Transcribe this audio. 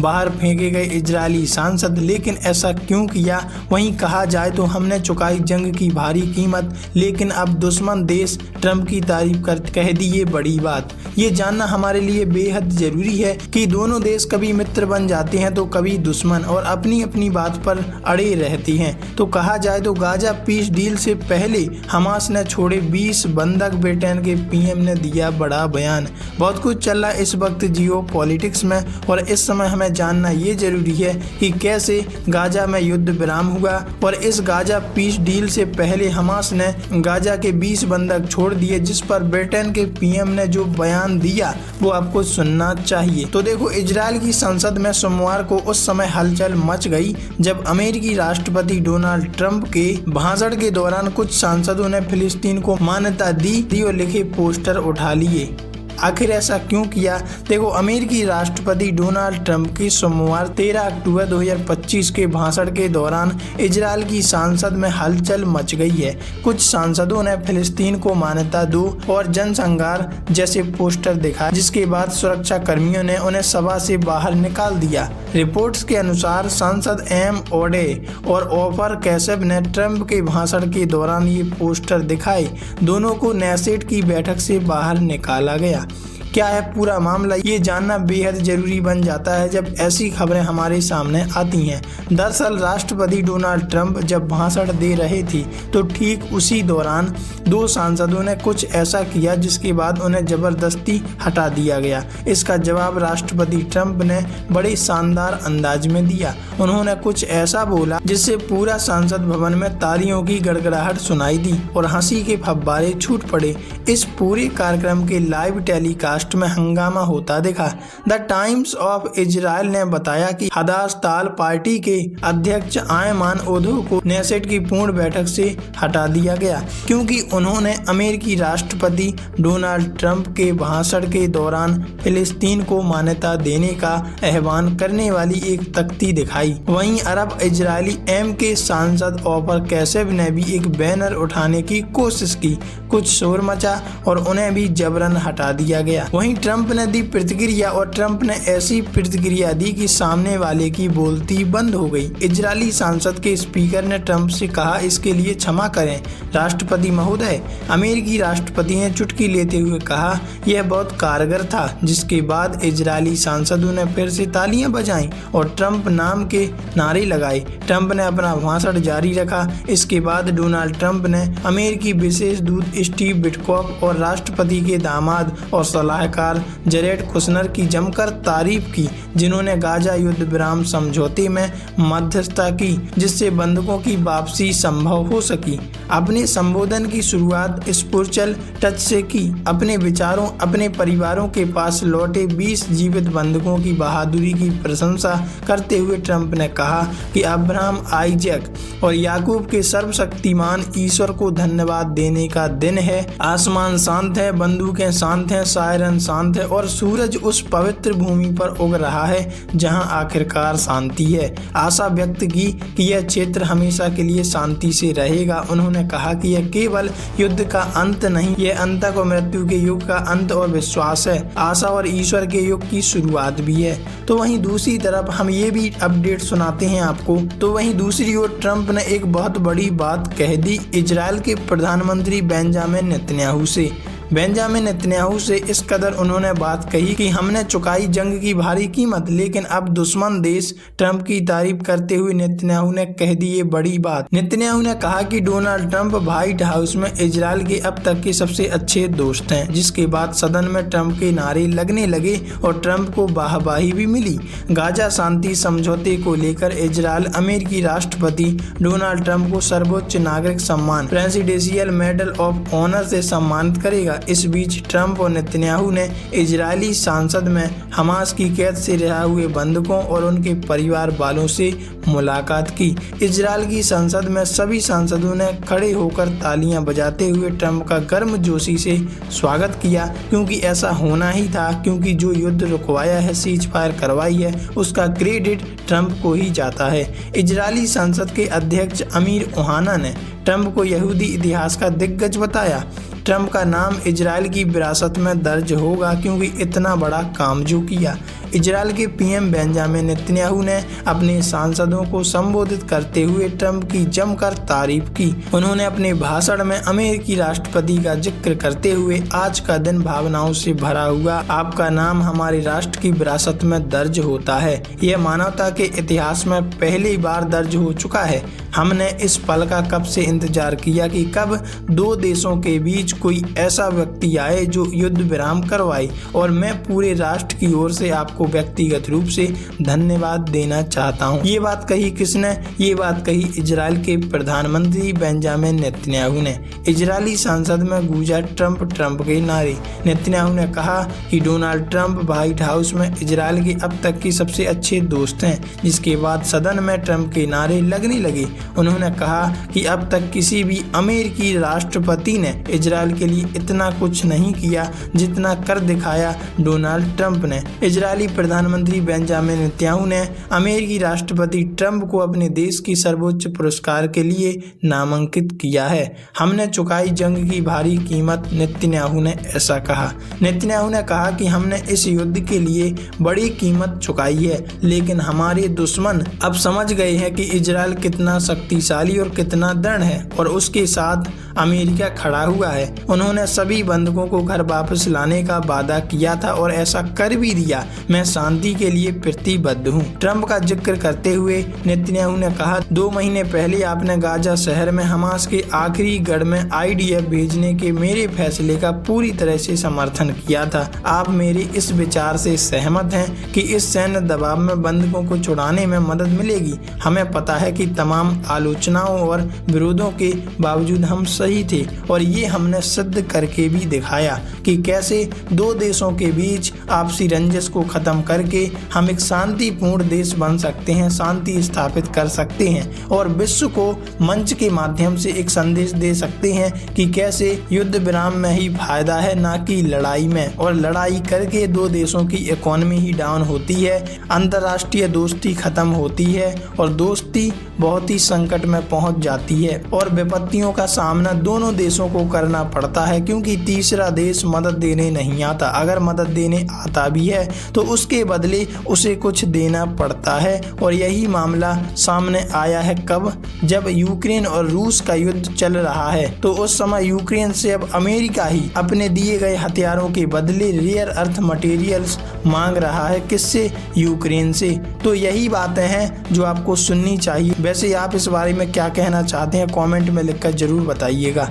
बाहर फेंके गए इजरायली सांसद। लेकिन ऐसा क्यों किया? वहीं कहा जाए तो हमने चुकाई जंग की भारी कीमत, लेकिन अब दुश्मन देश ट्रंप की तारीफ कर कह दी ये बड़ी बात। ये जानना हमारे लिए बेहद जरूरी है कि दोनों देश कभी मित्र बन जाते हैं तो कभी दुश्मन, और अपनी अपनी बात पर अड़े रहती हैं। तो कहा जाए तो गाजा पीस डील से पहले हमास ने छोड़े 20 बंधक, ब्रिटेन के पीएम ने दिया बड़ा बयान। बहुत कुछ चल रहा है इस वक्त जियो पॉलिटिक्स में, और इस समय हमें जानना ये जरूरी है कि कैसे गाजा में युद्ध विराम हुआ, और इस गाजा पीस डील से पहले हमास ने गाजा के 20 बंधक छोड़ दिए, जिस पर ब्रिटेन के पीएम ने जो बयान दिया वो आपको सुनना चाहिए। तो देखो, इजराइल की संसद में सोमवार को उस समय हलचल मच गई जब अमेरिकी राष्ट्रपति डोनाल्ड ट्रंप के भाषण के दौरान कुछ सांसदों ने फिलिस्तीन को मान्यता दी और लिखे पोस्टर उठा लिए। आखिर ऐसा क्यों किया? देखो, अमेरिकी राष्ट्रपति डोनाल्ड ट्रंप की सोमवार 13 अक्टूबर 2025 के भाषण के दौरान इजराइल की संसद में हलचल मच गई है। कुछ सांसदों ने फिलिस्तीन को मान्यता दो और जनसंहार जैसे पोस्टर दिखाए, जिसके बाद सुरक्षा कर्मियों ने उन्हें सभा से बाहर निकाल दिया। रिपोर्ट्स के अनुसार सांसद एम ओडे और ओफर कैसेव ने ट्रंप के भाषण के दौरान ये पोस्टर दिखाए। दोनों को नेसेट की बैठक से बाहर निकाला गया। क्या है पूरा मामला, ये जानना बेहद जरूरी बन जाता है जब ऐसी खबरें हमारे सामने आती हैं। दरअसल राष्ट्रपति डोनाल्ड ट्रंप जब भाषण दे रहे थे तो ठीक उसी दौरान 2 सांसदों ने कुछ ऐसा किया जिसके बाद उन्हें जबरदस्ती हटा दिया गया। इसका जवाब राष्ट्रपति ट्रंप ने बड़े शानदार अंदाज में दिया। उन्होंने कुछ ऐसा बोला जिससे पूरा संसद भवन में तालियों की गड़गड़ाहट सुनाई दी और हंसी के फव्वारे छूट पड़े। इस पूरे कार्यक्रम के लाइव टेलीकास्ट में हंगामा होता दिखा। द टाइम्स ऑफ इजराइल ने बताया कि हदास ताल पार्टी के अध्यक्ष आयमान ओधो को नेसेट की पूर्ण बैठक से हटा दिया गया, क्योंकि उन्होंने अमेरिकी राष्ट्रपति डोनाल्ड ट्रंप के भाषण के दौरान फिलिस्तीन को मान्यता देने का आह्वान करने वाली एक तख्ती दिखाई। वहीं अरब इजरायली एम के सांसद ओफर कैसेव ने भी एक बैनर उठाने की कोशिश की। कुछ शोर मचा और उन्हें भी जबरन हटा दिया गया। वहीं ट्रंप ने दी प्रतिक्रिया, और ट्रंप ने ऐसी प्रतिक्रिया दी कि सामने वाले की बोलती बंद हो गई। इजरायली संसद के स्पीकर ने ट्रंप से कहा, इसके लिए क्षमा करें राष्ट्रपति महोदय। अमेरिकी राष्ट्रपति ने चुटकी लेते हुए कहा, यह बहुत कारगर था। जिसके बाद इजरायली सांसदों ने फिर से तालियां बजाईं और ट्रंप नाम के नारे लगाए। ट्रंप ने अपना भाषण जारी रखा। इसके बाद डोनाल्ड ट्रंप ने अमेरिकी विशेष दूत स्टीव विटकॉफ और राष्ट्रपति के दामाद और सलाहकार जरेड कुशनर की जमकर तारीफ की, जिन्होंने गाजा युद्ध विराम समझौते में मध्यस्थता की, जिससे बंधकों की वापसी संभव हो सकी। अपने संबोधन की शुरुआत स्पिरिचुअल टच से की। अपने विचारों, अपने परिवारों के पास लौटे 20 जीवित बंधकों की बहादुरी की प्रशंसा करते हुए ट्रंप ने कहा कि अब्राहम, आइजैक और याकूब के सर्वशक्तिमान ईश्वर को धन्यवाद देने का दिन है। आसमान शांत है, बंदूकें शांत हैं, सायरन शांत है और सूरज उस पवित्र भूमि पर उग रहा है जहां आखिरकार शांति है। आशा व्यक्त की कि यह क्षेत्र हमेशा के लिए शांति से रहेगा। उन्होंने कहा कि यह केवल युद्ध का अंत नहीं, यह अंतक और मृत्यु के युग का अंत और विश्वास है, आशा और ईश्वर के युग की शुरुआत भी है। तो वहीं दूसरी तरफ हम ये भी अपडेट सुनाते हैं आपको। तो वहीं दूसरी ओर ट्रंप ने एक बहुत बड़ी बात कह दी इजराइल के प्रधानमंत्री बेंजामिन नेतन्याहू से। बेंजामिन नेतन्याहू से इस कदर उन्होंने बात कही कि हमने चुकाई जंग की भारी कीमत, लेकिन अब दुश्मन देश। ट्रंप की तारीफ करते हुए नेतन्याहू ने कह दी ये बड़ी बात। नेतन्याहू ने कहा कि डोनाल्ड ट्रंप व्हाइट हाउस में इजराइल के अब तक के सबसे अच्छे दोस्त हैं, जिसके बाद सदन में ट्रंप के नारे लगने लगे और ट्रंप को वाहवाही भी मिली। गाजा शांति समझौते को लेकर इजराइल अमेरिकी राष्ट्रपति डोनाल्ड ट्रंप को सर्वोच्च नागरिक सम्मान प्रेसिडेंशियल मेडल ऑफ ऑनर से सम्मानित करेगा। इस बीच ट्रंप और नेतन्याहू ने इजरायली संसद में हमास की कैद से रिहा हुए बंधकों और उनके परिवार वालों से मुलाकात की। इजराइल की संसद में सभी सांसदों ने खड़े होकर तालियां बजाते हुए ट्रंप का गर्मजोशी से स्वागत किया, क्योंकि ऐसा होना ही था, क्योंकि जो युद्ध रुकवाया है, सीज फायर करवाई है, उसका क्रेडिट ट्रंप को ही जाता है। इजरायली संसद के अध्यक्ष अमीर ओहाना ने ट्रंप को यहूदी इतिहास का दिग्गज बताया। ट्रंप का नाम इजराइल की विरासत में दर्ज होगा, क्योंकि इतना बड़ा काम जो किया। इजराइल के पीएम बेंजामिन नेतन्याहू ने अपने सांसदों को संबोधित करते हुए ट्रंप की जमकर तारीफ की। उन्होंने अपने भाषण में अमेरिकी राष्ट्रपति का जिक्र करते हुए आज का दिन भावनाओं से भरा हुआ, आपका नाम हमारे राष्ट्र की विरासत में दर्ज होता है। यह मानवता के इतिहास में पहली बार दर्ज हो चुका है। हमने इस पल का कब से इंतजार किया कि कब दो देशों के बीच कोई ऐसा व्यक्ति आए जो युद्ध विराम करवाए, और मैं पूरे राष्ट्र की ओर से आपको व्यक्तिगत रूप से धन्यवाद देना चाहता हूं। ये बात कही किसने? ये बात कही इजराइल के प्रधानमंत्री बेंजामिन नेतन्याहू ने। इजरायली संसद में गूंजा ट्रंप के नारे। नेतन्याहू ने कहा कि डोनाल्ड ट्रंप व्हाइट हाउस में इजराइल के अब तक के सबसे अच्छे दोस्त हैं, जिसके बाद सदन में ट्रंप के नारे लगने लगे। उन्होंने कहा कि अब तक किसी भी अमेरिकी राष्ट्रपति ने इजराइल के लिए इतना कुछ नहीं किया जितना कर दिखाया डोनाल्ड ट्रंप ने। इजरायली प्रधानमंत्री बेंजामिन नेतन्याहू ने अमेरिकी राष्ट्रपति ट्रंप को अपने देश की सर्वोच्च पुरस्कार के लिए नामांकित किया है। हमने चुकाई जंग की भारी कीमत, नेतन्याहू ने ऐसा कहा। नेतन्याहू ने कहा कि हमने इस युद्ध के लिए बड़ी कीमत चुकाई है, लेकिन हमारे दुश्मन अब समझ गए हैं कि इजराइल कितना शक्तिशाली और कितना दृढ़ है, और उसके साथ अमेरिका खड़ा हुआ है। उन्होंने सभी बंधकों को घर वापस लाने का वादा किया था और ऐसा कर भी दिया। मैं शांति के लिए प्रतिबद्ध हूँ। ट्रंप का जिक्र करते हुए नेतन्याहू ने कहा, 2 महीने पहले आपने गाजा शहर में हमास के आखिरी गढ़ में IDF भेजने के मेरे फैसले का पूरी तरह से समर्थन किया था। आप मेरे इस विचार से सहमत हैं कि इस सैन्य दबाव में बंधकों को छुड़ाने में मदद मिलेगी। हमें पता है कि तमाम आलोचनाओं और विरोधों के बावजूद हम सही थे, और ये हमने सिद्ध करके भी दिखाया कि कैसे दो देशों के बीच आपसी रंजिश को खत्म करके हम एक शांतिपूर्ण देश बन सकते हैं, शांति स्थापित कर सकते हैं और विश्व को मंच के माध्यम से एक संदेश दे सकते हैं कि कैसे युद्ध विराम में ही फायदा है, ना कि लड़ाई में। और लड़ाई करके दो देशों की इकोनॉमी ही डाउन होती है, अंतर्राष्ट्रीय दोस्ती खत्म होती है और दोस्ती बहुत ही संकट में पहुंच जाती है, और विपत्तियों का सामना दोनों देशों को करना पड़ता है, क्योंकि तीसरा देश मदद देने नहीं आता। अगर मदद देने आता भी है तो उसके बदले उसे कुछ देना पड़ता है। और यही मामला सामने आया है कब? जब यूक्रेन और रूस का युद्ध चल रहा है, तो उस समय यूक्रेन से अब अमेरिका ही अपने दिए गए हथियारों के बदले रेयर अर्थ मटेरियल्स मांग रहा है। किससे? यूक्रेन से। तो यही बातें हैं जो आपको सुननी चाहिए। वैसे आप इस बारे में क्या कहना चाहते हैं, कमेंट में लिखकर जरूर बताइएगा।